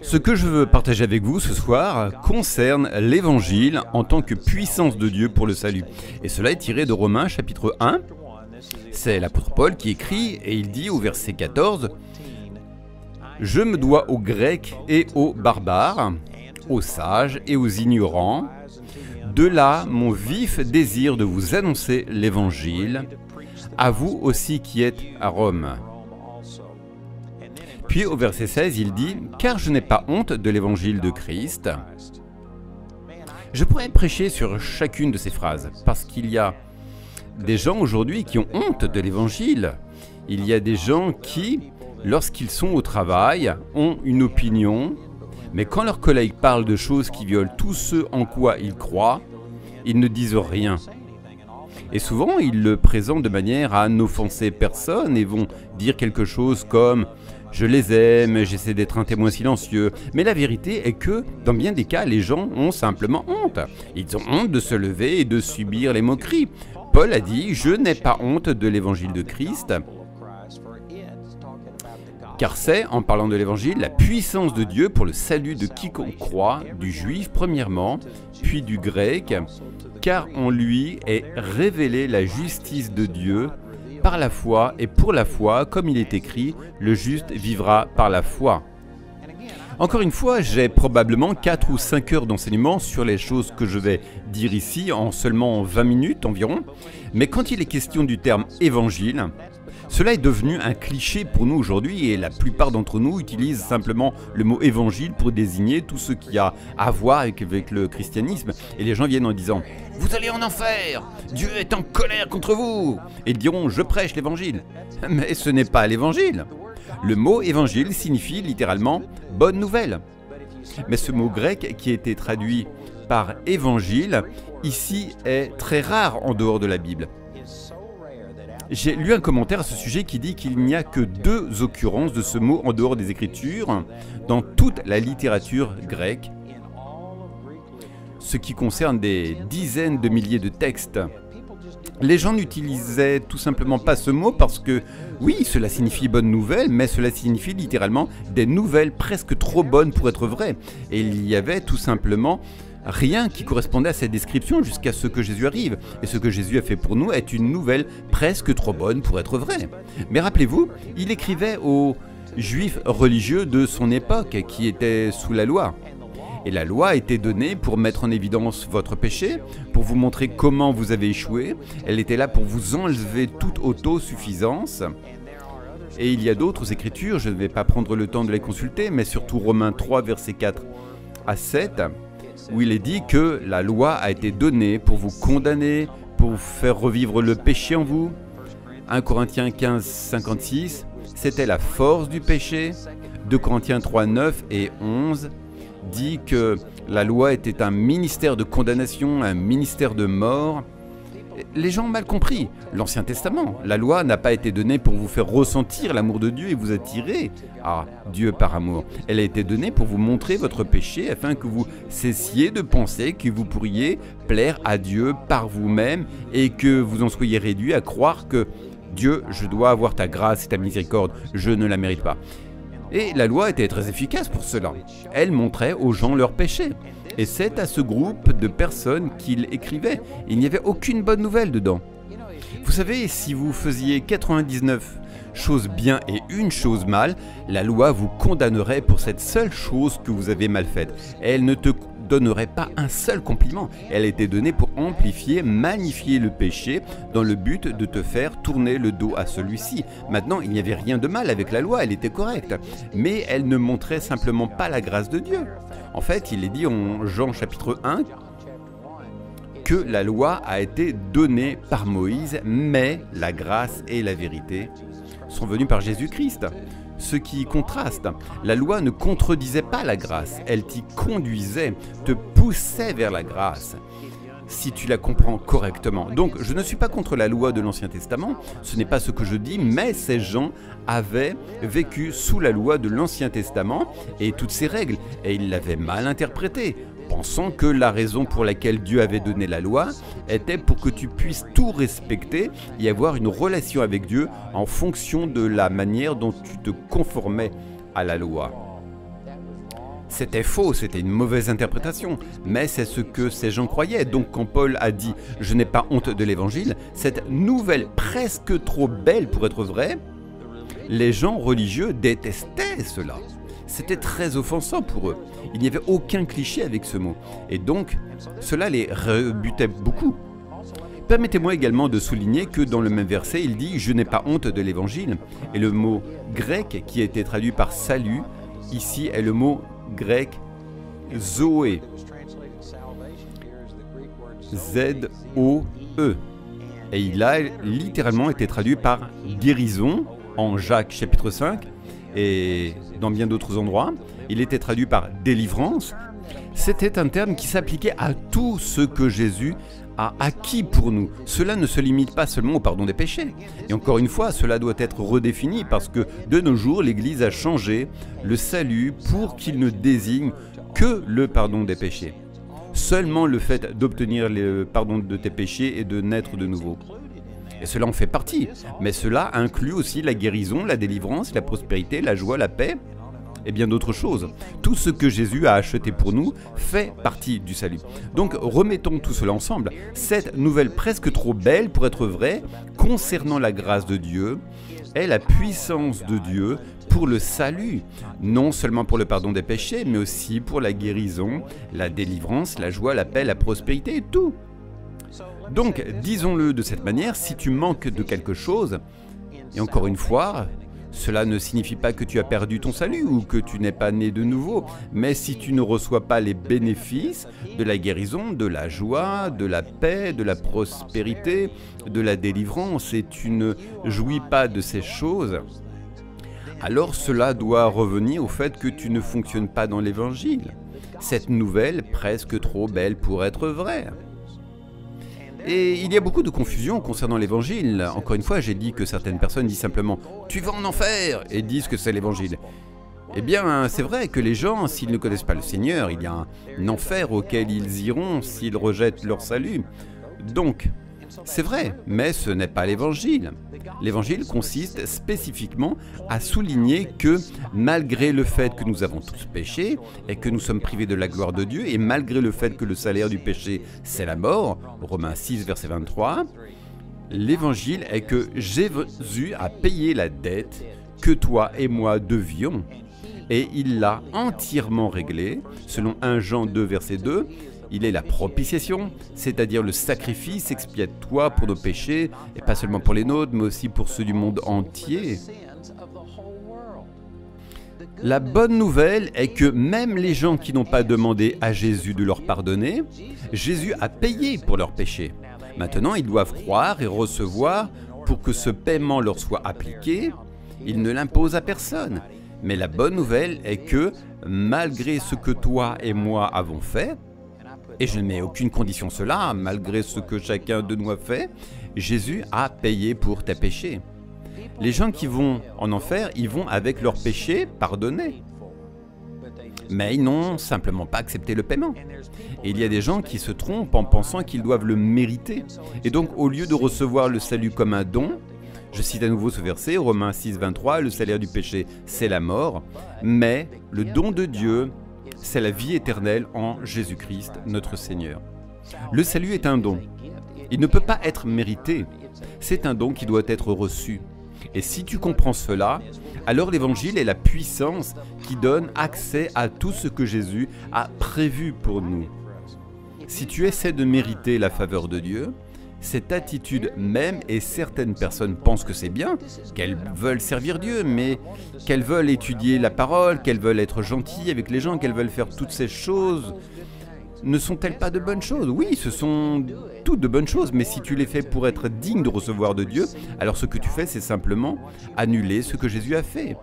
Ce que je veux partager avec vous ce soir concerne l'Évangile en tant que puissance de Dieu pour le salut. Et cela est tiré de Romains chapitre 1. C'est l'apôtre Paul qui écrit et il dit au verset 14 « Je me dois aux Grecs et aux barbares, aux sages et aux ignorants. De là mon vif désir de vous annoncer l'Évangile, à vous aussi qui êtes à Rome. » Puis au verset 16, il dit « Car je n'ai pas honte de l'Évangile de Christ. » Je pourrais prêcher sur chacune de ces phrases, parce qu'il y a des gens aujourd'hui qui ont honte de l'Évangile. Il y a des gens qui, lorsqu'ils sont au travail, ont une opinion, mais quand leurs collègues parlent de choses qui violent tout ce en quoi ils croient, ils ne disent rien. Et souvent, ils le présentent de manière à n'offenser personne et vont dire quelque chose comme « Je les aime, j'essaie d'être un témoin silencieux ». Mais la vérité est que, dans bien des cas, les gens ont simplement honte. Ils ont honte de se lever et de subir les moqueries. Paul a dit « Je n'ai pas honte de l'Évangile de Christ ». Car c'est, en parlant de l'Évangile, la puissance de Dieu pour le salut de quiconque croit, du juif premièrement, puis du grec, car en lui est révélée la justice de Dieu par la foi, et pour la foi, comme il est écrit, le juste vivra par la foi. Encore une fois, j'ai probablement 4 ou 5 heures d'enseignement sur les choses que je vais dire ici en seulement 20 minutes environ, mais quand il est question du terme évangile, cela est devenu un cliché pour nous aujourd'hui et la plupart d'entre nous utilisent simplement le mot évangile pour désigner tout ce qui a à voir avec le christianisme. Et les gens viennent en disant « Vous allez en enfer, Dieu est en colère contre vous !» Et ils diront « Je prêche l'évangile !» Mais ce n'est pas l'évangile. Le mot évangile signifie littéralement « bonne nouvelle ». Mais ce mot grec qui a été traduit par évangile, ici est très rare en dehors de la Bible. J'ai lu un commentaire à ce sujet qui dit qu'il n'y a que 2 occurrences de ce mot en dehors des Écritures dans toute la littérature grecque, ce qui concerne des dizaines de milliers de textes. Les gens n'utilisaient tout simplement pas ce mot parce que, oui, cela signifie bonne nouvelle, mais cela signifie littéralement des nouvelles presque trop bonnes pour être vraies. Et il y avait tout simplement rien qui correspondait à cette description jusqu'à ce que Jésus arrive. Et ce que Jésus a fait pour nous est une nouvelle presque trop bonne pour être vraie. Mais rappelez-vous, il écrivait aux juifs religieux de son époque qui étaient sous la loi. Et la loi était donnée pour mettre en évidence votre péché, pour vous montrer comment vous avez échoué. Elle était là pour vous enlever toute autosuffisance. Et il y a d'autres écritures, je ne vais pas prendre le temps de les consulter, mais surtout Romains 3, versets 4 à 7, où il est dit que la loi a été donnée pour vous condamner, pour vous faire revivre le péché en vous. 1 Corinthiens 15, 56, c'était la force du péché. 2 Corinthiens 3, 9 et 11 dit que la loi était un ministère de condamnation, un ministère de mort. Les gens ont mal compris l'Ancien Testament. La loi n'a pas été donnée pour vous faire ressentir l'amour de Dieu et vous attirer à Dieu par amour. Elle a été donnée pour vous montrer votre péché afin que vous cessiez de penser que vous pourriez plaire à Dieu par vous-même et que vous en soyez réduit à croire que Dieu, je dois avoir ta grâce et ta miséricorde, je ne la mérite pas. Et la loi était très efficace pour cela. Elle montrait aux gens leurs péchés. Et c'est à ce groupe de personnes qu'il écrivait. Il n'y avait aucune bonne nouvelle dedans. Vous savez, si vous faisiez 99 choses bien et une chose mal, la loi vous condamnerait pour cette seule chose que vous avez mal faite. Elle ne te donnerait pas un seul compliment. Elle était donnée pour amplifier, magnifier le péché dans le but de te faire tourner le dos à celui-ci. Maintenant, il n'y avait rien de mal avec la loi, elle était correcte. Mais elle ne montrait simplement pas la grâce de Dieu. En fait, il est dit en Jean chapitre 1 que la loi a été donnée par Moïse, mais la grâce et la vérité sont venues par Jésus-Christ. Ce qui contraste, la loi ne contredisait pas la grâce, elle t'y conduisait, te poussait vers la grâce, si tu la comprends correctement. Donc, je ne suis pas contre la loi de l'Ancien Testament, ce n'est pas ce que je dis, mais ces gens avaient vécu sous la loi de l'Ancien Testament et toutes ces règles, et ils l'avaient mal interprétée, pensant que la raison pour laquelle Dieu avait donné la loi était pour que tu puisses tout respecter et avoir une relation avec Dieu en fonction de la manière dont tu te conformais à la loi. C'était faux, c'était une mauvaise interprétation, mais c'est ce que ces gens croyaient. Donc quand Paul a dit « je n'ai pas honte de l'évangile », cette nouvelle presque trop belle pour être vraie, les gens religieux détestaient cela. C'était très offensant pour eux. Il n'y avait aucun cliché avec ce mot. Et donc, cela les rebutait beaucoup. Permettez-moi également de souligner que dans le même verset, il dit « je n'ai pas honte de l'évangile ». Et le mot grec qui a été traduit par « salut », ici est le mot grec « zoé ». Z-O-E. Et il a littéralement été traduit par « guérison » en Jacques chapitre 5 et dans bien d'autres endroits. Il était traduit par « délivrance ». C'était un terme qui s'appliquait à tout ce que Jésus a acquis pour nous. Cela ne se limite pas seulement au pardon des péchés. Et encore une fois, cela doit être redéfini parce que de nos jours, l'Église a changé le salut pour qu'il ne désigne que le pardon des péchés. Seulement le fait d'obtenir le pardon de tes péchés et de naître de nouveau. Et cela en fait partie, mais cela inclut aussi la guérison, la délivrance, la prospérité, la joie, la paix et bien d'autres choses. Tout ce que Jésus a acheté pour nous fait partie du salut. Donc remettons tout cela ensemble. Cette nouvelle presque trop belle pour être vraie concernant la grâce de Dieu est la puissance de Dieu pour le salut, non seulement pour le pardon des péchés, mais aussi pour la guérison, la délivrance, la joie, la paix, la prospérité et tout. Donc, disons-le de cette manière, si tu manques de quelque chose, et encore une fois, cela ne signifie pas que tu as perdu ton salut ou que tu n'es pas né de nouveau, mais si tu ne reçois pas les bénéfices de la guérison, de la joie, de la paix, de la prospérité, de la délivrance, et tu ne jouis pas de ces choses, alors cela doit revenir au fait que tu ne fonctionnes pas dans l'Évangile. Cette nouvelle, presque trop belle pour être vraie. Et il y a beaucoup de confusion concernant l'Évangile. Encore une fois, j'ai dit que certaines personnes disent simplement « tu vas en enfer » et disent que c'est l'Évangile. Eh bien, c'est vrai que les gens, s'ils ne connaissent pas le Seigneur, il y a un enfer auquel ils iront s'ils rejettent leur salut. Donc, c'est vrai, mais ce n'est pas l'Évangile. L'Évangile consiste spécifiquement à souligner que malgré le fait que nous avons tous péché et que nous sommes privés de la gloire de Dieu, et malgré le fait que le salaire du péché, c'est la mort, Romains 6, verset 23, l'Évangile est que Jésus a payé la dette que toi et moi devions, et il l'a entièrement réglée, selon 1 Jean 2, verset 2, il est la propitiation, c'est-à-dire le sacrifice expiatoire pour nos péchés, et pas seulement pour les nôtres, mais aussi pour ceux du monde entier. La bonne nouvelle est que même les gens qui n'ont pas demandé à Jésus de leur pardonner, Jésus a payé pour leurs péchés. Maintenant, ils doivent croire et recevoir pour que ce paiement leur soit appliqué. Il ne l'impose à personne. Mais la bonne nouvelle est que, malgré ce que toi et moi avons fait, et je ne mets aucune condition cela, malgré ce que chacun de nous a fait, Jésus a payé pour tes péchés. Les gens qui vont en enfer, ils vont avec leurs péchés pardonnés. Mais ils n'ont simplement pas accepté le paiement. Et il y a des gens qui se trompent en pensant qu'ils doivent le mériter. Et donc, au lieu de recevoir le salut comme un don, je cite à nouveau ce verset, Romains 6, 23, le salaire du péché, c'est la mort, mais le don de Dieu, c'est la vie éternelle en Jésus-Christ, notre Seigneur. Le salut est un don. Il ne peut pas être mérité. C'est un don qui doit être reçu. Et si tu comprends cela, alors l'Évangile est la puissance qui donne accès à tout ce que Jésus a prévu pour nous. Si tu essaies de mériter la faveur de Dieu, cette attitude même, et certaines personnes pensent que c'est bien, qu'elles veulent servir Dieu, mais qu'elles veulent étudier la parole, qu'elles veulent être gentilles avec les gens, qu'elles veulent faire toutes ces choses, ne sont-elles pas de bonnes choses? Oui, ce sont toutes de bonnes choses, mais si tu les fais pour être digne de recevoir de Dieu, alors ce que tu fais, c'est simplement annuler ce que Jésus a fait.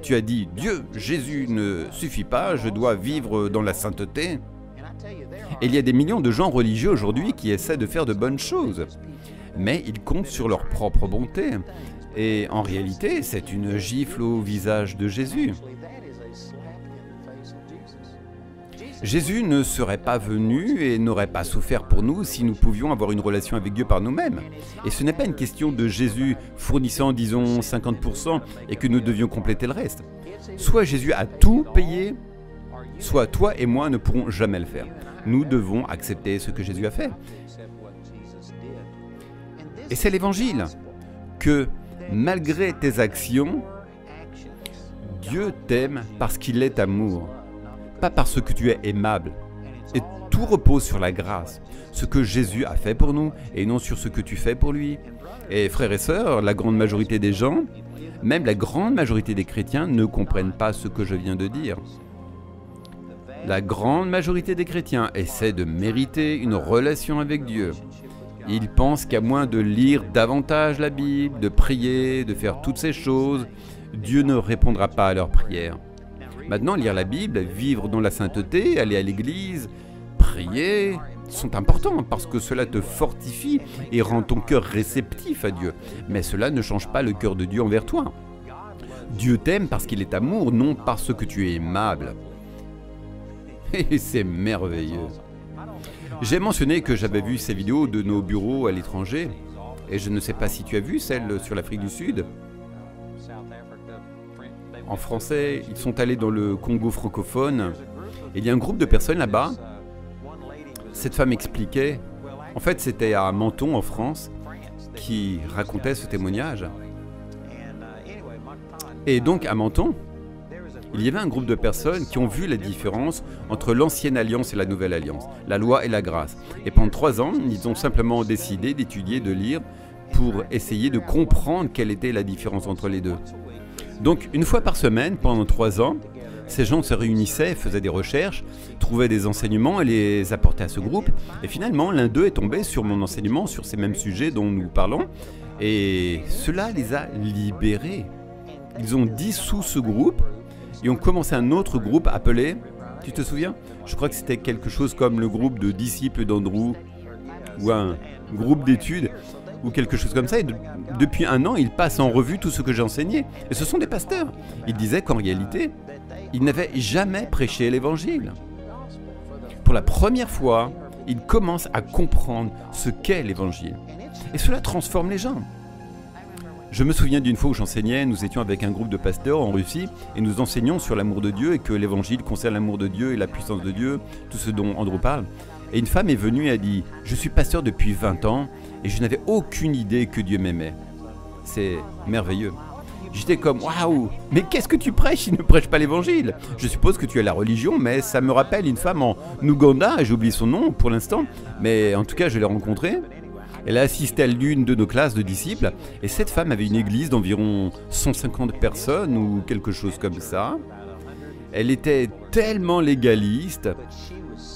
Tu as dit, Dieu, Jésus ne suffit pas, je dois vivre dans la sainteté. Et il y a des millions de gens religieux aujourd'hui qui essaient de faire de bonnes choses, mais ils comptent sur leur propre bonté. Et en réalité, c'est une gifle au visage de Jésus. Jésus ne serait pas venu et n'aurait pas souffert pour nous si nous pouvions avoir une relation avec Dieu par nous-mêmes. Et ce n'est pas une question de Jésus fournissant, disons, 50% et que nous devions compléter le reste. Soit Jésus a tout payé, soit toi et moi ne pourrons jamais le faire. Nous devons accepter ce que Jésus a fait. Et c'est l'Évangile, que malgré tes actions, Dieu t'aime parce qu'il est amour, pas parce que tu es aimable. Et tout repose sur la grâce, ce que Jésus a fait pour nous et non sur ce que tu fais pour lui. Et frères et sœurs, la grande majorité des gens, même la grande majorité des chrétiens ne comprennent pas ce que je viens de dire. La grande majorité des chrétiens essaient de mériter une relation avec Dieu. Ils pensent qu'à moins de lire davantage la Bible, de prier, de faire toutes ces choses, Dieu ne répondra pas à leurs prières. Maintenant, lire la Bible, vivre dans la sainteté, aller à l'église, prier, sont importants parce que cela te fortifie et rend ton cœur réceptif à Dieu. Mais cela ne change pas le cœur de Dieu envers toi. Dieu t'aime parce qu'il est amour, non parce que tu es aimable. Et c'est merveilleux. J'ai mentionné que j'avais vu ces vidéos de nos bureaux à l'étranger, et je ne sais pas si tu as vu celle sur l'Afrique du Sud. En français, ils sont allés dans le Congo francophone, et il y a un groupe de personnes là-bas. Cette femme expliquait, en fait c'était à Menton en France, qui racontait ce témoignage. Et donc à Menton, il y avait un groupe de personnes qui ont vu la différence entre l'ancienne alliance et la nouvelle alliance, la loi et la grâce. Et pendant 3 ans, ils ont simplement décidé d'étudier, de lire, pour essayer de comprendre quelle était la différence entre les deux. Donc une fois par semaine, pendant 3 ans, ces gens se réunissaient, faisaient des recherches, trouvaient des enseignements et les apportaient à ce groupe. Et finalement, l'un d'eux est tombé sur mon enseignement, sur ces mêmes sujets dont nous parlons, et cela les a libérés. Ils ont dissous ce groupe, et ont commencé un autre groupe appelé, tu te souviens? Je crois que c'était quelque chose comme le groupe de disciples d'Andrew, ou un groupe d'études, ou quelque chose comme ça. Et depuis 1 an, ils passent en revue tout ce que j'ai enseigné. Et ce sont des pasteurs. Ils disaient qu'en réalité, ils n'avaient jamais prêché l'Évangile. Pour la première fois, ils commencent à comprendre ce qu'est l'Évangile. Et cela transforme les gens. Je me souviens d'une fois où j'enseignais, nous étions avec un groupe de pasteurs en Russie et nous enseignions sur l'amour de Dieu et que l'évangile concerne l'amour de Dieu et la puissance de Dieu, tout ce dont Andrew parle. Et une femme est venue et a dit « Je suis pasteur depuis 20 ans et je n'avais aucune idée que Dieu m'aimait. » C'est merveilleux. J'étais comme « Waouh, mais qu'est-ce que tu prêches? Il ne prêche pas l'évangile. Je suppose que tu as la religion, mais ça me rappelle une femme en Ouganda, j'ai oublié son nom pour l'instant, mais en tout cas je l'ai rencontrée. Elle a assisté à l'une de nos classes de disciples et cette femme avait une église d'environ 150 personnes ou quelque chose comme ça. Elle était tellement légaliste,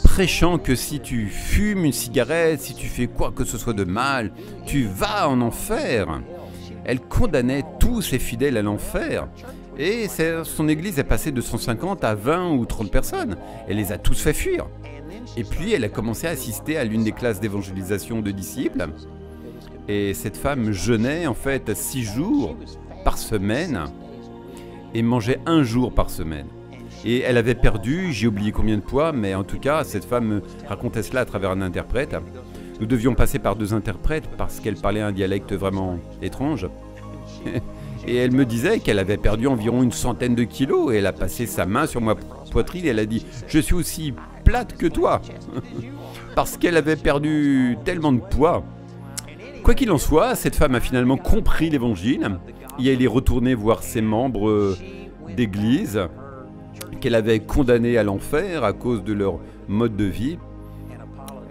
prêchant que si tu fumes une cigarette, si tu fais quoi que ce soit de mal, tu vas en enfer. Elle condamnait tous ses fidèles à l'enfer. Et son église est passée de 150 à 20 ou 30 personnes. Elle les a tous fait fuir. Et puis elle a commencé à assister à l'une des classes d'évangélisation de disciples. Et cette femme jeûnait en fait 6 jours par semaine et mangeait 1 jour par semaine. Et elle avait perdu, j'ai oublié combien de poids, mais en tout cas cette femme racontait cela à travers un interprète. Nous devions passer par 2 interprètes parce qu'elle parlait un dialecte vraiment étrange. Et elle me disait qu'elle avait perdu environ une centaine de kilos et elle a passé sa main sur ma poitrine et elle a dit « Je suis aussi plate que toi !» Parce qu'elle avait perdu tellement de poids. Quoi qu'il en soit, cette femme a finalement compris l'évangile et elle est retournée voir ses membres d'église qu'elle avait condamnés à l'enfer à cause de leur mode de vie.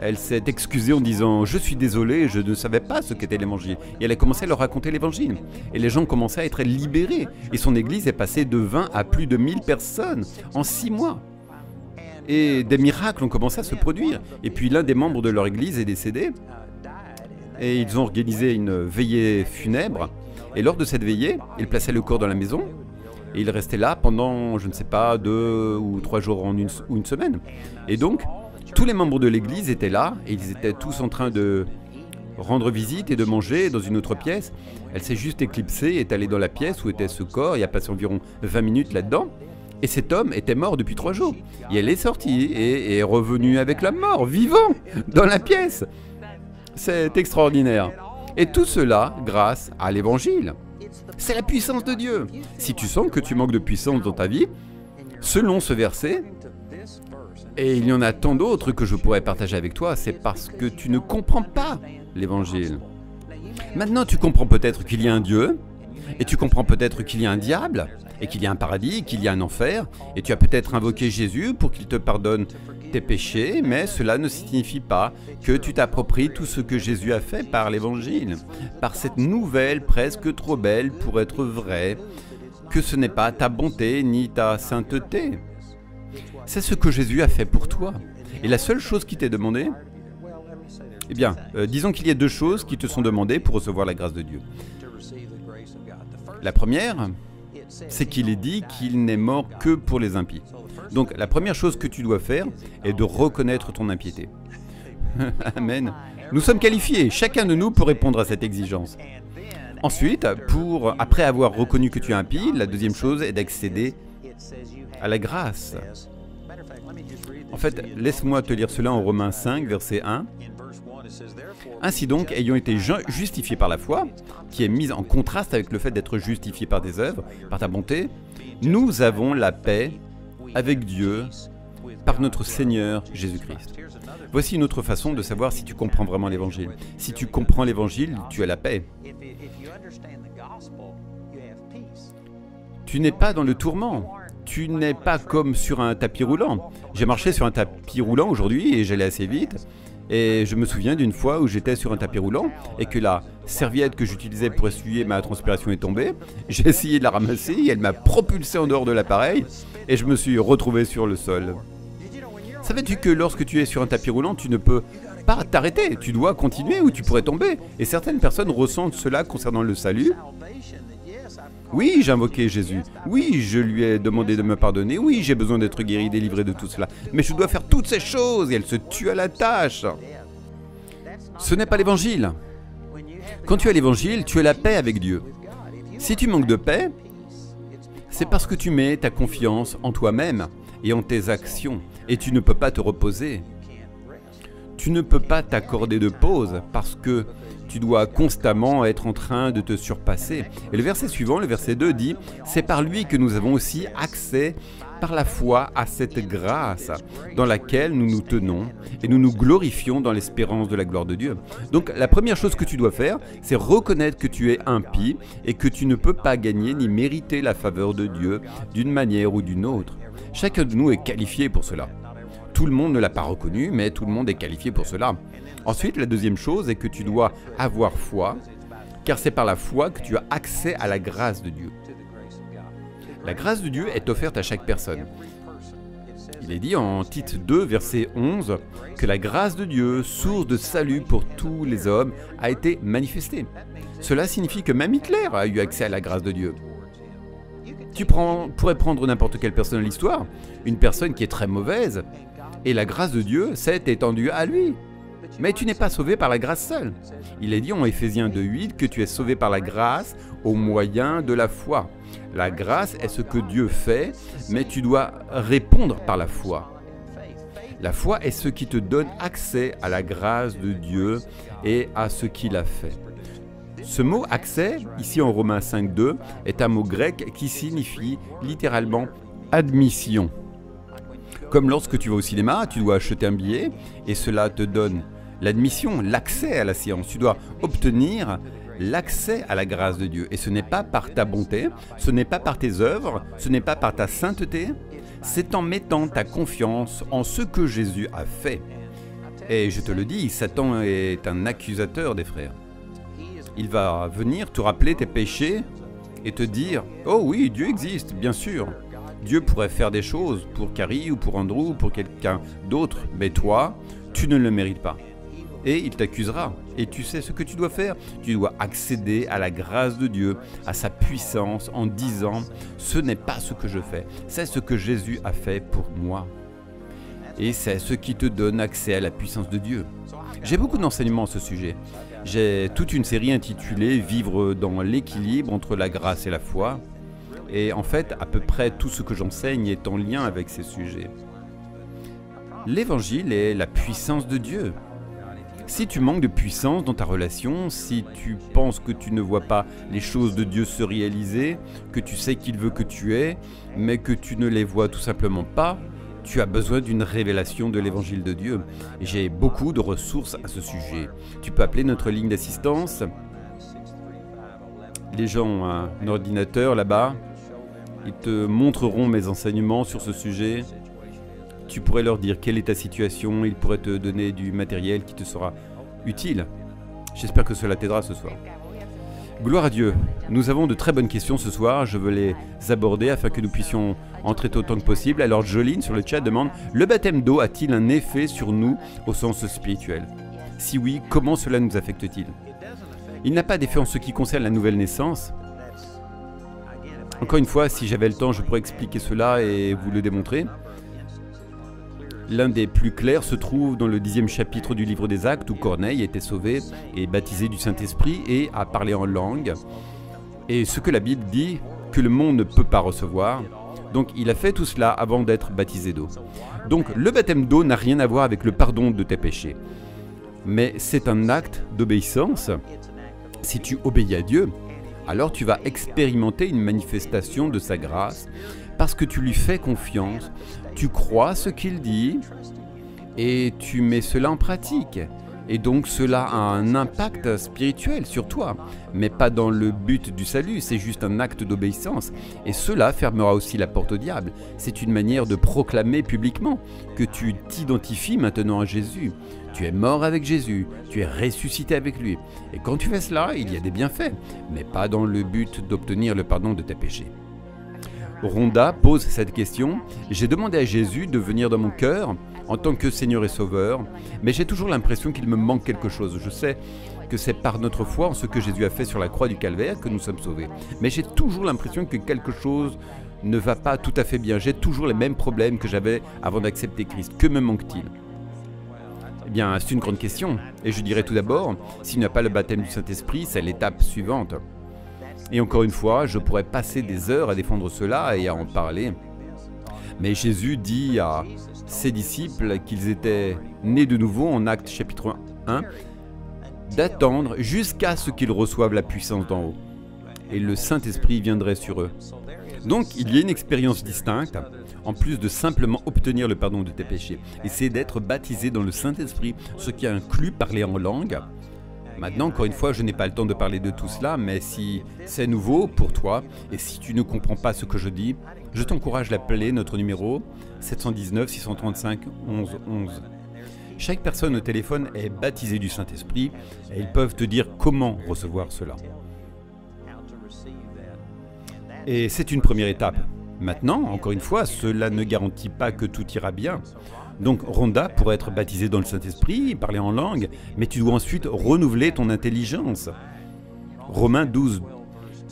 Elle s'est excusée en disant « Je suis désolée, je ne savais pas ce qu'était l'évangile. » Et elle a commencé à leur raconter l'évangile. Et les gens commençaient à être libérés. Et son église est passée de 20 à plus de 1000 personnes en 6 mois. Et des miracles ont commencé à se produire. Et puis l'un des membres de leur église est décédé. Et ils ont organisé une veillée funèbre. Et lors de cette veillée, ils plaçaient le corps dans la maison. Et il restait là pendant, je ne sais pas, 2 ou 3 jours ou une semaine. Et donc, tous les membres de l'église étaient là et ils étaient tous en train de rendre visite et de manger dans une autre pièce. Elle s'est juste éclipsée, est allée dans la pièce où était ce corps et a passé environ 20 minutes là-dedans. Et cet homme était mort depuis 3 jours. Et elle est sortie et est revenue avec la mort, vivant, dans la pièce. C'est extraordinaire. Et tout cela grâce à l'évangile. C'est la puissance de Dieu. Si tu sens que tu manques de puissance dans ta vie, selon ce verset, et il y en a tant d'autres que je pourrais partager avec toi, c'est parce que tu ne comprends pas l'Évangile. Maintenant, tu comprends peut-être qu'il y a un Dieu, et tu comprends peut-être qu'il y a un diable, et qu'il y a un paradis, qu'il y a un enfer, et tu as peut-être invoqué Jésus pour qu'il te pardonne tes péchés, mais cela ne signifie pas que tu t'appropries tout ce que Jésus a fait par l'Évangile, par cette nouvelle presque trop belle pour être vraie, que ce n'est pas ta bonté ni ta sainteté. C'est ce que Jésus a fait pour toi. Et la seule chose qui t'est demandée, eh bien, disons qu'il y a deux choses qui te sont demandées pour recevoir la grâce de Dieu. La première, c'est qu'il est dit qu'il n'est mort que pour les impies. Donc la première chose que tu dois faire est de reconnaître ton impiété. Amen. Nous sommes qualifiés, chacun de nous, pour répondre à cette exigence. Ensuite, après avoir reconnu que tu es impie, la deuxième chose est d'accéder à la grâce. En fait, laisse-moi te lire cela en Romains 5, verset 1. Ainsi donc, ayant été justifiés par la foi, qui est mise en contraste avec le fait d'être justifié par des œuvres, par ta bonté, nous avons la paix avec Dieu par notre Seigneur Jésus-Christ. Voici une autre façon de savoir si tu comprends vraiment l'Évangile. Si tu comprends l'Évangile, tu as la paix. Tu n'es pas dans le tourment. Tu n'es pas comme sur un tapis roulant. J'ai marché sur un tapis roulant aujourd'hui et j'allais assez vite. Et je me souviens d'une fois où j'étais sur un tapis roulant et que la serviette que j'utilisais pour essuyer ma transpiration est tombée. J'ai essayé de la ramasser et elle m'a propulsé en dehors de l'appareil et je me suis retrouvé sur le sol. Savais-tu que lorsque tu es sur un tapis roulant, tu ne peux pas t'arrêter, tu dois continuer ou tu pourrais tomber. Et certaines personnes ressentent cela concernant le salut. Oui, j'ai invoqué Jésus. Oui, je lui ai demandé de me pardonner. Oui, j'ai besoin d'être guéri, délivré de tout cela. Mais je dois faire toutes ces choses et elle se tue à la tâche. Ce n'est pas l'Évangile. Quand tu as l'Évangile, tu as la paix avec Dieu. Si tu manques de paix, c'est parce que tu mets ta confiance en toi-même et en tes actions. Et tu ne peux pas te reposer. Tu ne peux pas t'accorder de pause parce que tu dois constamment être en train de te surpasser. Et le verset suivant, le verset 2 dit « C'est par lui que nous avons aussi accès par la foi à cette grâce dans laquelle nous nous tenons et nous nous glorifions dans l'espérance de la gloire de Dieu. » Donc la première chose que tu dois faire, c'est reconnaître que tu es impie et que tu ne peux pas gagner ni mériter la faveur de Dieu d'une manière ou d'une autre. Chacun de nous est qualifié pour cela. Tout le monde ne l'a pas reconnu, mais tout le monde est qualifié pour cela. Ensuite, la deuxième chose est que tu dois avoir foi, car c'est par la foi que tu as accès à la grâce de Dieu. La grâce de Dieu est offerte à chaque personne. Il est dit en Tite 2, verset 11, que la grâce de Dieu, source de salut pour tous les hommes, a été manifestée. Cela signifie que même Hitler a eu accès à la grâce de Dieu. Tu pourrais prendre n'importe quelle personne de l'histoire, une personne qui est très mauvaise, et la grâce de Dieu s'est étendue à lui. Mais tu n'es pas sauvé par la grâce seule. Il est dit en Éphésiens 2,8 que tu es sauvé par la grâce au moyen de la foi. La grâce est ce que Dieu fait, mais tu dois répondre par la foi. La foi est ce qui te donne accès à la grâce de Dieu et à ce qu'il a fait. Ce mot « accès », ici en Romains 5,2, est un mot grec qui signifie littéralement « admission ». Comme lorsque tu vas au cinéma, tu dois acheter un billet et cela te donne l'admission, l'accès à la séance. Tu dois obtenir l'accès à la grâce de Dieu. Et ce n'est pas par ta bonté, ce n'est pas par tes œuvres, ce n'est pas par ta sainteté, c'est en mettant ta confiance en ce que Jésus a fait. Et je te le dis, Satan est un accusateur des frères. Il va venir te rappeler tes péchés et te dire « Oh oui, Dieu existe, bien sûr ». Dieu pourrait faire des choses pour Carrie ou pour Andrew ou pour quelqu'un d'autre, mais toi, tu ne le mérites pas. Et il t'accusera. Et tu sais ce que tu dois faire? Tu dois accéder à la grâce de Dieu, à sa puissance en disant « Ce n'est pas ce que je fais, c'est ce que Jésus a fait pour moi. » Et c'est ce qui te donne accès à la puissance de Dieu. J'ai beaucoup d'enseignements à ce sujet. J'ai toute une série intitulée « Vivre dans l'équilibre entre la grâce et la foi ». Et en fait, à peu près tout ce que j'enseigne est en lien avec ces sujets. L'Évangile est la puissance de Dieu. Si tu manques de puissance dans ta relation, si tu penses que tu ne vois pas les choses de Dieu se réaliser, que tu sais qu'il veut que tu aies, mais que tu ne les vois tout simplement pas, tu as besoin d'une révélation de l'évangile de Dieu. J'ai beaucoup de ressources à ce sujet. Tu peux appeler notre ligne d'assistance. Les gens ont un ordinateur là-bas. Ils te montreront mes enseignements sur ce sujet. Tu pourrais leur dire quelle est ta situation. Ils pourraient te donner du matériel qui te sera utile. J'espère que cela t'aidera ce soir. Gloire à Dieu. Nous avons de très bonnes questions ce soir. Je veux les aborder afin que nous puissions entrer autant que possible. Alors Joline sur le chat demande « Le baptême d'eau a-t-il un effet sur nous au sens spirituel? Si oui, comment cela nous affecte-t-il » Il n'a pas d'effet en ce qui concerne la nouvelle naissance. Encore une fois, si j'avais le temps, je pourrais expliquer cela et vous le démontrer. L'un des plus clairs se trouve dans le 10e chapitre du livre des Actes où Corneille était sauvé et baptisé du Saint-Esprit et a parlé en langue. Et ce que la Bible dit que le monde ne peut pas recevoir. Donc il a fait tout cela avant d'être baptisé d'eau. Donc le baptême d'eau n'a rien à voir avec le pardon de tes péchés. Mais c'est un acte d'obéissance. Si tu obéis à Dieu, alors tu vas expérimenter une manifestation de sa grâce parce que tu lui fais confiance, tu crois ce qu'il dit et tu mets cela en pratique. Et donc cela a un impact spirituel sur toi, mais pas dans le but du salut, c'est juste un acte d'obéissance. Et cela fermera aussi la porte au diable. C'est une manière de proclamer publiquement que tu t'identifies maintenant à Jésus. Tu es mort avec Jésus, tu es ressuscité avec lui. Et quand tu fais cela, il y a des bienfaits, mais pas dans le but d'obtenir le pardon de tes péchés. Rhonda pose cette question. J'ai demandé à Jésus de venir dans mon cœur en tant que Seigneur et Sauveur, mais j'ai toujours l'impression qu'il me manque quelque chose. Je sais que c'est par notre foi en ce que Jésus a fait sur la croix du Calvaire que nous sommes sauvés. Mais j'ai toujours l'impression que quelque chose ne va pas tout à fait bien. J'ai toujours les mêmes problèmes que j'avais avant d'accepter Christ. Que me manque-t-il ? Eh bien, c'est une grande question. Et je dirais tout d'abord, s'il n'y a pas le baptême du Saint-Esprit, c'est l'étape suivante. Et encore une fois, je pourrais passer des heures à défendre cela et à en parler. Mais Jésus dit à ses disciples qu'ils étaient nés de nouveau en Actes chapitre 1, d'attendre jusqu'à ce qu'ils reçoivent la puissance d'en haut. Et le Saint-Esprit viendrait sur eux. Donc il y a une expérience distincte, en plus de simplement obtenir le pardon de tes péchés. Et c'est d'être baptisé dans le Saint-Esprit, ce qui inclut parler en langue. Maintenant, encore une fois, je n'ai pas le temps de parler de tout cela, mais si c'est nouveau pour toi, et si tu ne comprends pas ce que je dis, je t'encourage à appeler notre numéro 719 635 11 11. Chaque personne au téléphone est baptisée du Saint-Esprit, et ils peuvent te dire comment recevoir cela. Et c'est une première étape. Maintenant, encore une fois, cela ne garantit pas que tout ira bien. Donc Rhonda pourrait être baptisée dans le Saint-Esprit, parler en langue, mais tu dois ensuite renouveler ton intelligence. Romains 12,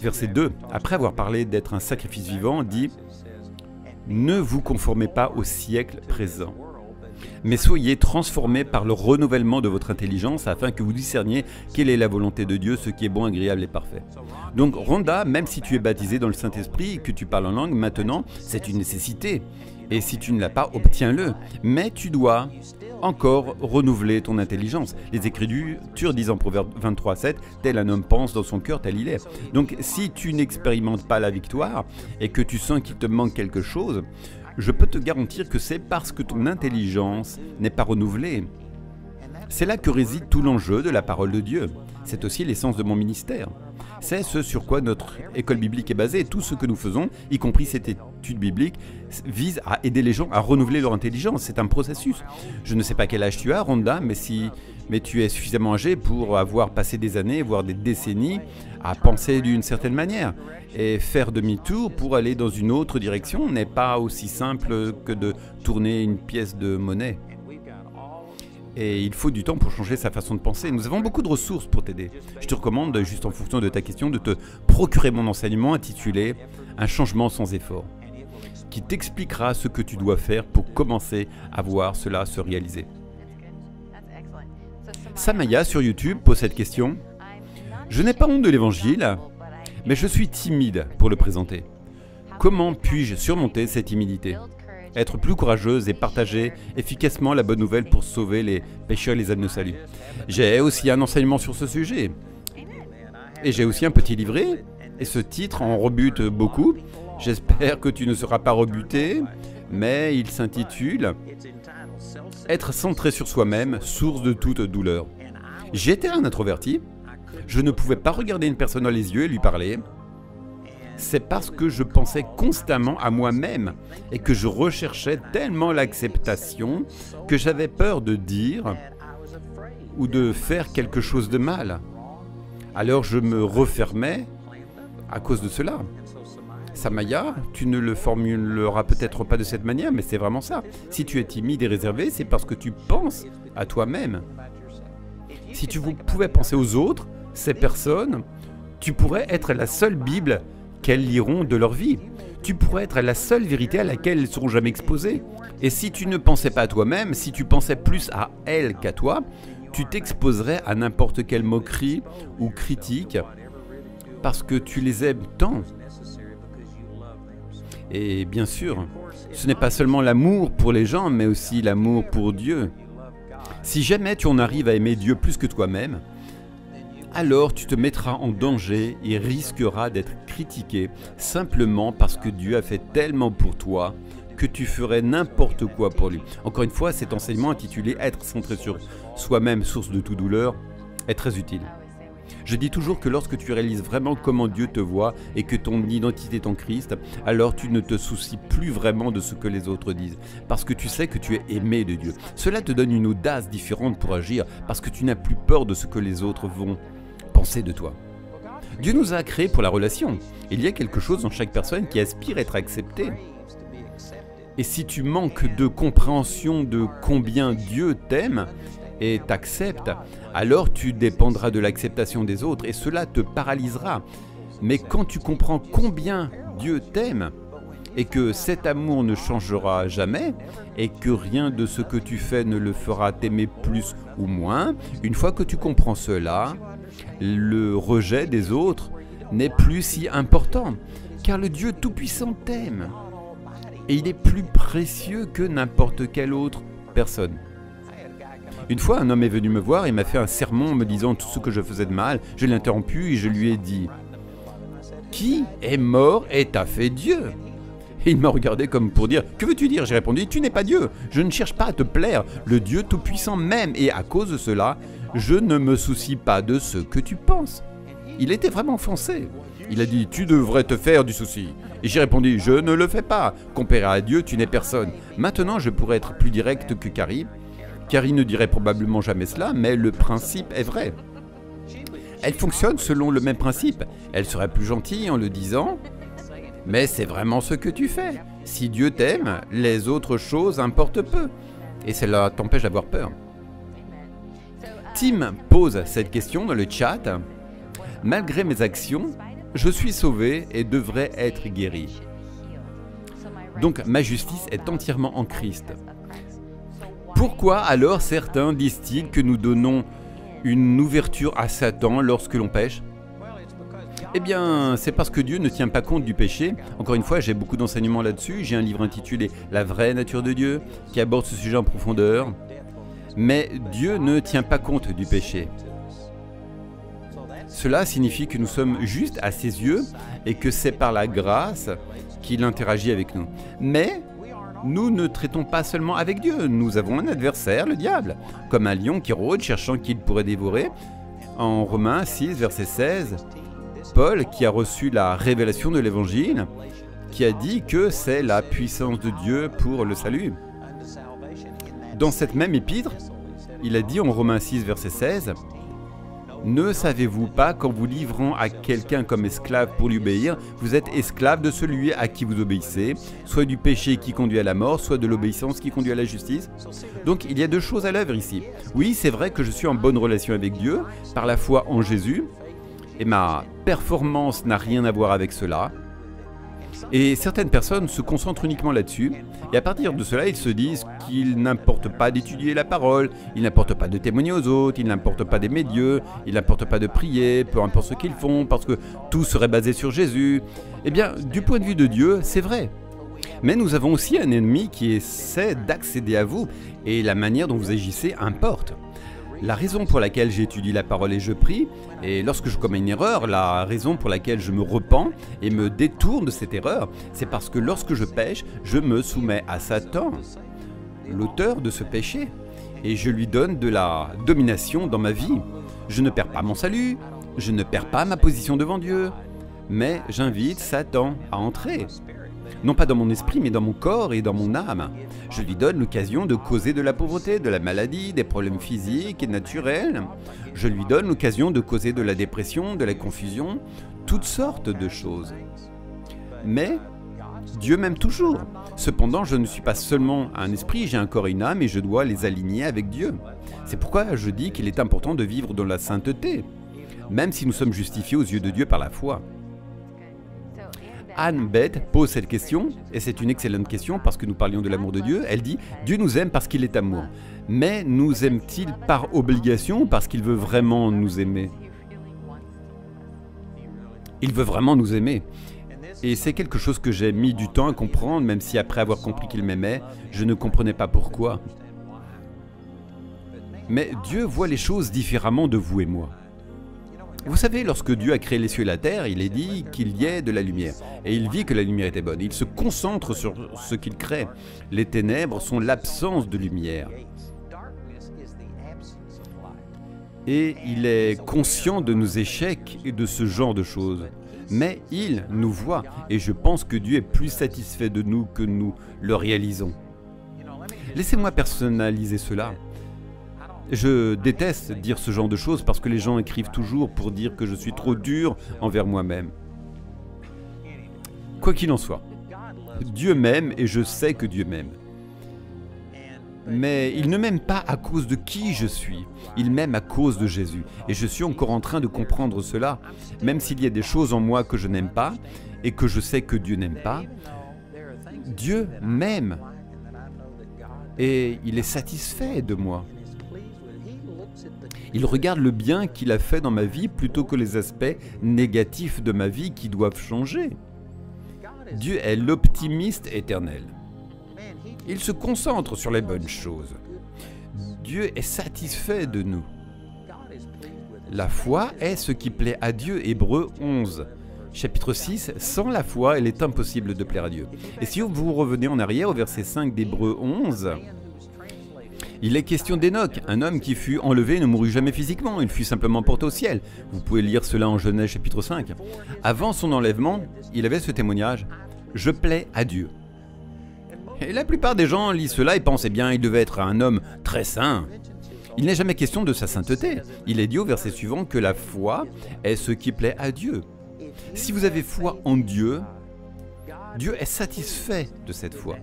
verset 2, après avoir parlé d'être un sacrifice vivant, dit « Ne vous conformez pas au siècle présent, mais soyez transformés par le renouvellement de votre intelligence afin que vous discerniez quelle est la volonté de Dieu, ce qui est bon, agréable et parfait. » Donc Rhonda, même si tu es baptisé dans le Saint-Esprit et que tu parles en langue, maintenant, c'est une nécessité. Et si tu ne l'as pas, obtiens-le. Mais tu dois encore renouveler ton intelligence. Les Écritures disent en Proverbe 23,7, « Tel un homme pense dans son cœur, tel il est. » Donc si tu n'expérimentes pas la victoire et que tu sens qu'il te manque quelque chose, je peux te garantir que c'est parce que ton intelligence n'est pas renouvelée. C'est là que réside tout l'enjeu de la parole de Dieu. C'est aussi l'essence de mon ministère. C'est ce sur quoi notre école biblique est basée. Tout ce que nous faisons, y compris cette étude biblique, vise à aider les gens à renouveler leur intelligence. C'est un processus. Je ne sais pas quel âge tu as, Rhonda, mais tu es suffisamment âgé pour avoir passé des années, voire des décennies, à penser d'une certaine manière. Et faire demi-tour pour aller dans une autre direction n'est pas aussi simple que de tourner une pièce de monnaie. Et il faut du temps pour changer sa façon de penser. Nous avons beaucoup de ressources pour t'aider. Je te recommande, juste en fonction de ta question, de te procurer mon enseignement intitulé « Un changement sans effort », qui t'expliquera ce que tu dois faire pour commencer à voir cela se réaliser. Samaya sur YouTube pose cette question. « Je n'ai pas honte de l'évangile, mais je suis timide pour le présenter. Comment puis-je surmonter cette timidité ? être plus courageuse et partager efficacement la bonne nouvelle pour sauver les pécheurs et les âmes de salut. J'ai aussi un enseignement sur ce sujet. Et j'ai aussi un petit livret, et ce titre en rebute beaucoup. J'espère que tu ne seras pas rebuté, mais il s'intitule « Être centré sur soi-même, source de toute douleur ». J'étais un introverti, je ne pouvais pas regarder une personne dans les yeux et lui parler. C'est parce que je pensais constamment à moi-même et que je recherchais tellement l'acceptation que j'avais peur de dire ou de faire quelque chose de mal. Alors je me refermais à cause de cela. Samaya, tu ne le formuleras peut-être pas de cette manière, mais c'est vraiment ça. Si tu es timide et réservé, c'est parce que tu penses à toi-même. Si tu pouvais penser aux autres, ces personnes, tu pourrais être la seule Bible qu'elles liront de leur vie. Tu pourrais être la seule vérité à laquelle elles ne seront jamais exposées. Et si tu ne pensais pas à toi-même, si tu pensais plus à elles qu'à toi, tu t'exposerais à n'importe quelle moquerie ou critique parce que tu les aimes tant. Et bien sûr, ce n'est pas seulement l'amour pour les gens, mais aussi l'amour pour Dieu. Si jamais tu en arrives à aimer Dieu plus que toi-même, alors tu te mettras en danger et risqueras d'être critiqué simplement parce que Dieu a fait tellement pour toi que tu ferais n'importe quoi pour lui. Encore une fois, cet enseignement intitulé « Être centré sur soi-même, source de toute douleur » est très utile. Je dis toujours que lorsque tu réalises vraiment comment Dieu te voit et que ton identité est en Christ, alors tu ne te soucies plus vraiment de ce que les autres disent, parce que tu sais que tu es aimé de Dieu. Cela te donne une audace différente pour agir, parce que tu n'as plus peur de ce que les autres vont penser de toi. Dieu nous a créés pour la relation. Il y a quelque chose en chaque personne qui aspire à être acceptée. Et si tu manques de compréhension de combien Dieu t'aime et t'accepte, alors tu dépendras de l'acceptation des autres et cela te paralysera. Mais quand tu comprends combien Dieu t'aime et que cet amour ne changera jamais et que rien de ce que tu fais ne le fera t'aimer plus ou moins, une fois que tu comprends cela, le rejet des autres n'est plus si important, car le Dieu Tout-Puissant t'aime. Et il est plus précieux que n'importe quelle autre personne. Une fois, un homme est venu me voir et m'a fait un sermon en me disant tout ce que je faisais de mal. Je l'ai interrompu et je lui ai dit « Qui est mort et t'a fait Dieu ?» Et il m'a regardé comme pour dire « Que veux-tu dire ?» J'ai répondu « Tu n'es pas Dieu. Je ne cherche pas à te plaire. Le Dieu Tout-Puissant m'aime et à cause de cela, je ne me soucie pas de ce que tu penses. » Il était vraiment offensé. Il a dit « Tu devrais te faire du souci. » Et j'ai répondu « Je ne le fais pas. Comparé à Dieu, tu n'es personne. » Maintenant, je pourrais être plus direct que Carrie. Carrie ne dirait probablement jamais cela, mais le principe est vrai. Elle fonctionne selon le même principe. Elle serait plus gentille en le disant « Mais c'est vraiment ce que tu fais. Si Dieu t'aime, les autres choses importent peu. » Et cela t'empêche d'avoir peur. Tim pose cette question dans le chat. « Malgré mes actions, je suis sauvé et devrais être guéri. Donc ma justice est entièrement en Christ. » Pourquoi alors certains disent-ils que nous donnons une ouverture à Satan lorsque l'on pêche? Eh bien, c'est parce que Dieu ne tient pas compte du péché. Encore une fois, j'ai beaucoup d'enseignements là-dessus. J'ai un livre intitulé « La vraie nature de Dieu » qui aborde ce sujet en profondeur. Mais Dieu ne tient pas compte du péché. Cela signifie que nous sommes juste à ses yeux et que c'est par la grâce qu'il interagit avec nous. Mais nous ne traitons pas seulement avec Dieu, nous avons un adversaire, le diable, comme un lion qui rôde cherchant qui il pourrait dévorer. En Romains 6, verset 16, Paul, qui a reçu la révélation de l'Évangile, qui a dit que c'est la puissance de Dieu pour le salut. Dans cette même épître, il a dit en Romains 6, verset 16, « Ne savez-vous pas qu'en vous livrant à quelqu'un comme esclave pour lui obéir, vous êtes esclave de celui à qui vous obéissez, soit du péché qui conduit à la mort, soit de l'obéissance qui conduit à la justice ?» Donc il y a deux choses à l'œuvre ici. Oui, c'est vrai que je suis en bonne relation avec Dieu, par la foi en Jésus, et ma performance n'a rien à voir avec cela. Et certaines personnes se concentrent uniquement là-dessus, et à partir de cela, ils se disent qu'il n'importe pas d'étudier la parole, il n'importe pas de témoigner aux autres, il n'importe pas d'aimer Dieu, il n'importe pas de prier, peu importe ce qu'ils font, parce que tout serait basé sur Jésus. Eh bien, du point de vue de Dieu, c'est vrai. Mais nous avons aussi un ennemi qui essaie d'accéder à vous, et la manière dont vous agissez importe. La raison pour laquelle j'étudie la parole et je prie, et lorsque je commets une erreur, la raison pour laquelle je me repens et me détourne de cette erreur, c'est parce que lorsque je pêche, je me soumets à Satan, l'auteur de ce péché, et je lui donne de la domination dans ma vie. Je ne perds pas mon salut, je ne perds pas ma position devant Dieu, mais j'invite Satan à entrer. Non pas dans mon esprit, mais dans mon corps et dans mon âme. Je lui donne l'occasion de causer de la pauvreté, de la maladie, des problèmes physiques et naturels. Je lui donne l'occasion de causer de la dépression, de la confusion, toutes sortes de choses. Mais Dieu m'aime toujours. Cependant, je ne suis pas seulement un esprit, j'ai un corps et une âme et je dois les aligner avec Dieu. C'est pourquoi je dis qu'il est important de vivre dans la sainteté, même si nous sommes justifiés aux yeux de Dieu par la foi. Anne Beth pose cette question, et c'est une excellente question parce que nous parlions de l'amour de Dieu. Elle dit « Dieu nous aime parce qu'il est amour. Mais nous aime-t-il par obligation ou parce qu'il veut vraiment nous aimer ?» Il veut vraiment nous aimer. Et c'est quelque chose que j'ai mis du temps à comprendre, même si après avoir compris qu'il m'aimait, je ne comprenais pas pourquoi. Mais Dieu voit les choses différemment de vous et moi. Vous savez, lorsque Dieu a créé les cieux et la terre, il est dit qu'il y ait de la lumière. Et il vit que la lumière était bonne. Il se concentre sur ce qu'il crée. Les ténèbres sont l'absence de lumière. Et il est conscient de nos échecs et de ce genre de choses. Mais il nous voit. Et je pense que Dieu est plus satisfait de nous que nous le réalisons. Laissez-moi personnaliser cela. Je déteste dire ce genre de choses parce que les gens écrivent toujours pour dire que je suis trop dur envers moi-même. Quoi qu'il en soit, Dieu m'aime et je sais que Dieu m'aime. Mais il ne m'aime pas à cause de qui je suis, il m'aime à cause de Jésus. Et je suis encore en train de comprendre cela, même s'il y a des choses en moi que je n'aime pas et que je sais que Dieu n'aime pas. Dieu m'aime et il est satisfait de moi. Il regarde le bien qu'il a fait dans ma vie plutôt que les aspects négatifs de ma vie qui doivent changer. Dieu est l'optimiste éternel. Il se concentre sur les bonnes choses. Dieu est satisfait de nous. La foi est ce qui plaît à Dieu. Hébreux 11. Chapitre 6, sans la foi, il est impossible de plaire à Dieu. Et si vous revenez en arrière au verset 5 d'Hébreux 11, il est question d'Enoch, un homme qui fut enlevé et ne mourut jamais physiquement, il fut simplement porté au ciel. Vous pouvez lire cela en Genèse chapitre 5. Avant son enlèvement, il avait ce témoignage « Je plais à Dieu ». Et la plupart des gens lisent cela et pensent « Eh bien, il devait être un homme très saint ». Il n'est jamais question de sa sainteté. Il est dit au verset suivant que la foi est ce qui plaît à Dieu. Si vous avez foi en Dieu, Dieu est satisfait de cette foi,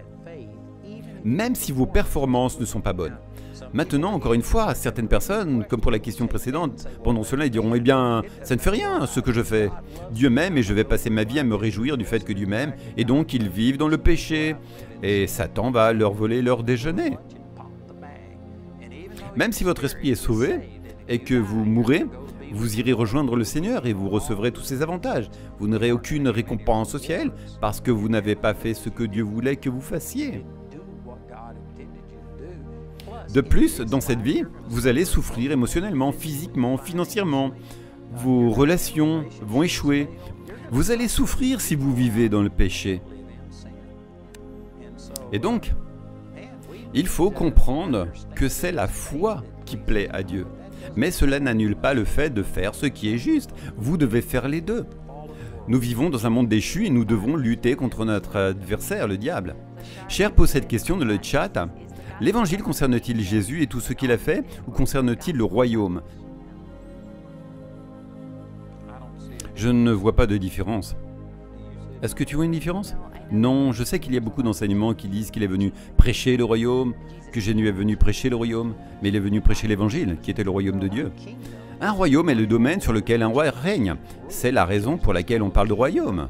même si vos performances ne sont pas bonnes. Maintenant, encore une fois, certaines personnes, comme pour la question précédente, pendant cela, ils diront « Eh bien, ça ne fait rien ce que je fais. Dieu m'aime et je vais passer ma vie à me réjouir du fait que Dieu m'aime. » Et donc, ils vivent dans le péché. Et Satan va leur voler leur déjeuner. Même si votre esprit est sauvé et que vous mourrez, vous irez rejoindre le Seigneur et vous recevrez tous ses avantages. Vous n'aurez aucune récompense au ciel parce que vous n'avez pas fait ce que Dieu voulait que vous fassiez. De plus, dans cette vie, vous allez souffrir émotionnellement, physiquement, financièrement. Vos relations vont échouer. Vous allez souffrir si vous vivez dans le péché. Et donc, il faut comprendre que c'est la foi qui plaît à Dieu. Mais cela n'annule pas le fait de faire ce qui est juste. Vous devez faire les deux. Nous vivons dans un monde déchu et nous devons lutter contre notre adversaire, le diable. Cher pose cette question dans le chat. L'évangile concerne-t-il Jésus et tout ce qu'il a fait, ou concerne-t-il le royaume? Je ne vois pas de différence. Est-ce que tu vois une différence? Non, je sais qu'il y a beaucoup d'enseignements qui disent qu'il est venu prêcher le royaume, que Jésus est venu prêcher le royaume, mais il est venu prêcher l'évangile, qui était le royaume de Dieu. Un royaume est le domaine sur lequel un roi règne. C'est la raison pour laquelle on parle de royaume.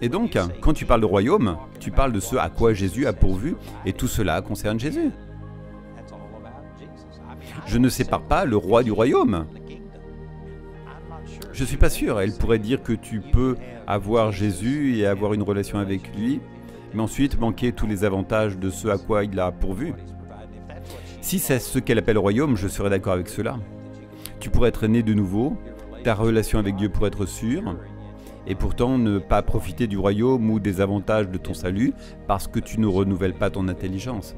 Et donc, quand tu parles de royaume, tu parles de ce à quoi Jésus a pourvu, et tout cela concerne Jésus. Je ne sépare pas le roi du royaume. Je ne suis pas sûr. Elle pourrait dire que tu peux avoir Jésus et avoir une relation avec lui, mais ensuite manquer tous les avantages de ce à quoi il a pourvu. Si c'est ce qu'elle appelle le royaume, je serais d'accord avec cela. Tu pourrais être né de nouveau, ta relation avec Dieu pourrait être sûre, et pourtant ne pas profiter du royaume ou des avantages de ton salut parce que tu ne renouvelles pas ton intelligence.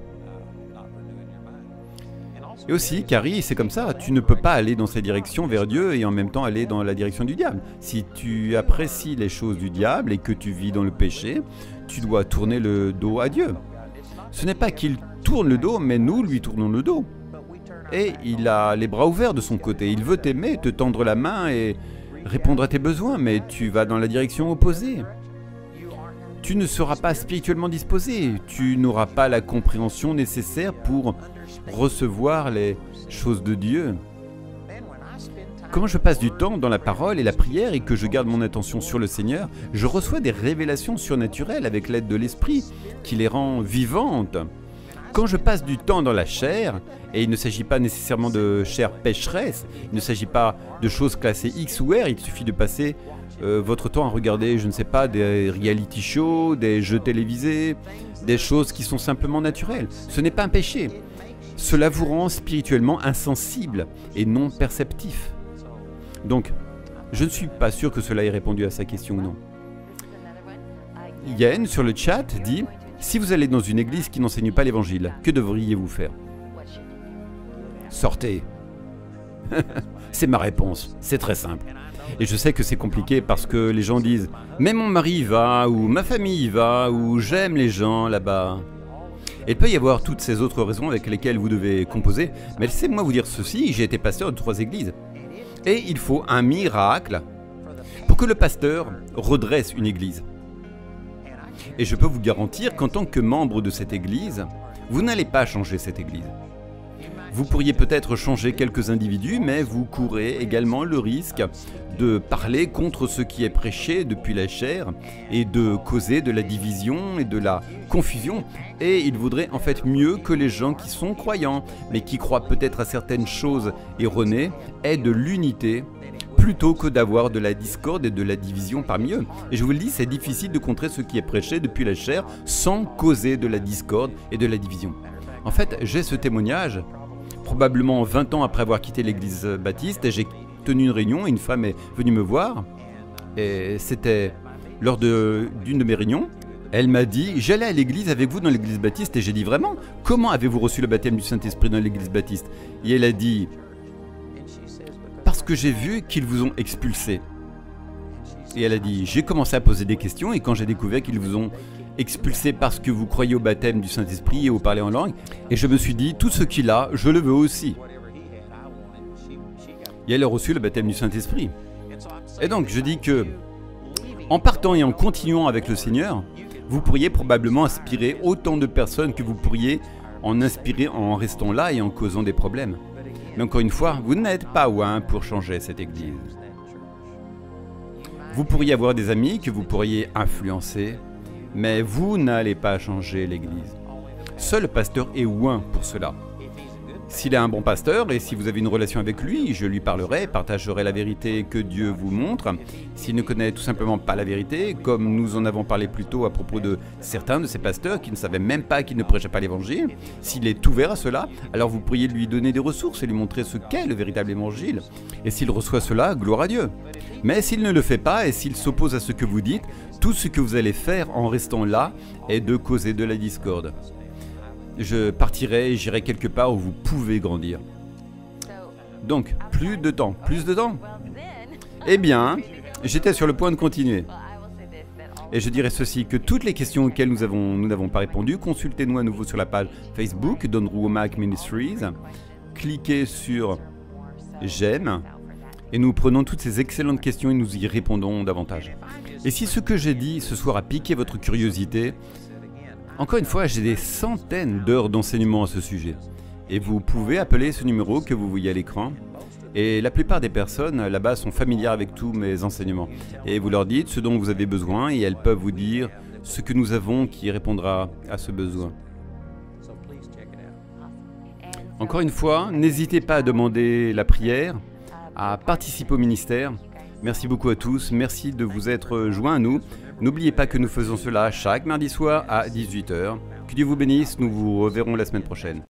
Et aussi, Carrie, c'est comme ça, tu ne peux pas aller dans cette direction vers Dieu et en même temps aller dans la direction du diable. Si tu apprécies les choses du diable et que tu vis dans le péché, tu dois tourner le dos à Dieu. Ce n'est pas qu'il tourne le dos, mais nous lui tournons le dos. Et il a les bras ouverts de son côté, il veut t'aimer, te tendre la main et répondre à tes besoins, mais tu vas dans la direction opposée. Tu ne seras pas spirituellement disposé, tu n'auras pas la compréhension nécessaire pour recevoir les choses de Dieu. Quand je passe du temps dans la parole et la prière et que je garde mon attention sur le Seigneur, je reçois des révélations surnaturelles avec l'aide de l'Esprit qui les rend vivantes. Quand je passe du temps dans la chair, et il ne s'agit pas nécessairement de chair pécheresse, il ne s'agit pas de choses classées X ou R, il suffit de passer votre temps à regarder, je ne sais pas, des reality shows, des jeux télévisés, des choses qui sont simplement naturelles. Ce n'est pas un péché. Cela vous rend spirituellement insensible et non perceptif. Donc, je ne suis pas sûr que cela ait répondu à sa question ou non. Yann, sur le chat, dit « Si vous allez dans une église qui n'enseigne pas l'évangile, que devriez-vous faire ?» Sortez. C'est ma réponse, c'est très simple. Et je sais que c'est compliqué parce que les gens disent « Mais mon mari y va » ou « Ma famille y va » ou « J'aime les gens là-bas ». Et il peut y avoir toutes ces autres raisons avec lesquelles vous devez composer, mais laissez-moi vous dire ceci, j'ai été pasteur de 3 églises. Et il faut un miracle pour que le pasteur redresse une église. Et je peux vous garantir qu'en tant que membre de cette église, vous n'allez pas changer cette église. Vous pourriez peut-être changer quelques individus, mais vous courez également le risque de parler contre ce qui est prêché depuis la chair et de causer de la division et de la confusion. Et il vaudrait en fait mieux que les gens qui sont croyants, mais qui croient peut-être à certaines choses erronées, aient de l'unité plutôt que d'avoir de la discorde et de la division parmi eux. Et je vous le dis, c'est difficile de contrer ce qui est prêché depuis la chair sans causer de la discorde et de la division. En fait, j'ai ce témoignage probablement 20 ans après avoir quitté l'église baptiste, et j'ai tenu une réunion et une femme est venue me voir, et c'était lors d'une de mes réunions. Elle m'a dit « J'allais à l'église avec vous dans l'église baptiste » et j'ai dit « Vraiment? Comment avez-vous reçu le baptême du Saint-Esprit dans l'église baptiste ?» Et elle a dit « Parce que j'ai vu qu'ils vous ont expulsé. » Et elle a dit « J'ai commencé à poser des questions et quand j'ai découvert qu'ils vous ont expulsé parce que vous croyez au baptême du Saint-Esprit et au parler en langue, et je me suis dit, tout ce qu'il a, je le veux aussi. » Et elle a reçu le baptême du Saint-Esprit. Et donc, je dis que, en partant et en continuant avec le Seigneur, vous pourriez probablement inspirer autant de personnes que vous pourriez en inspirer en restant là et en causant des problèmes. Mais encore une fois, vous n'êtes pas loin pour changer cette église. Vous pourriez avoir des amis que vous pourriez influencer, mais vous n'allez pas changer l'église. Seul le pasteur est ouin pour cela. S'il est un bon pasteur et si vous avez une relation avec lui, je lui parlerai, partagerai la vérité que Dieu vous montre. S'il ne connaît tout simplement pas la vérité, comme nous en avons parlé plus tôt à propos de certains de ces pasteurs qui ne savaient même pas qu'ils ne prêchaient pas l'évangile, s'il est ouvert à cela, alors vous pourriez lui donner des ressources et lui montrer ce qu'est le véritable évangile. Et s'il reçoit cela, gloire à Dieu. Mais s'il ne le fait pas et s'il s'oppose à ce que vous dites, tout ce que vous allez faire en restant là est de causer de la discorde. Je partirai et j'irai quelque part où vous pouvez grandir. Donc, plus de temps. Eh bien, j'étais sur le point de continuer. Et je dirais ceci, que toutes les questions auxquelles nous n'avons pas répondu, consultez-nous à nouveau sur la page Facebook d'Andrew Ministries. Cliquez sur « J'aime » et nous prenons toutes ces excellentes questions et nous y répondons davantage. Et si ce que j'ai dit ce soir a piqué votre curiosité, encore une fois, j'ai des centaines d'heures d'enseignement à ce sujet. Et vous pouvez appeler ce numéro que vous voyez à l'écran. Et la plupart des personnes là-bas sont familières avec tous mes enseignements. Et vous leur dites ce dont vous avez besoin et elles peuvent vous dire ce que nous avons qui répondra à ce besoin. Encore une fois, n'hésitez pas à demander la prière, à participer au ministère, Merci beaucoup à tous, merci de vous être joints à nous. N'oubliez pas que nous faisons cela chaque mardi soir à 18 h. Que Dieu vous bénisse, nous vous reverrons la semaine prochaine.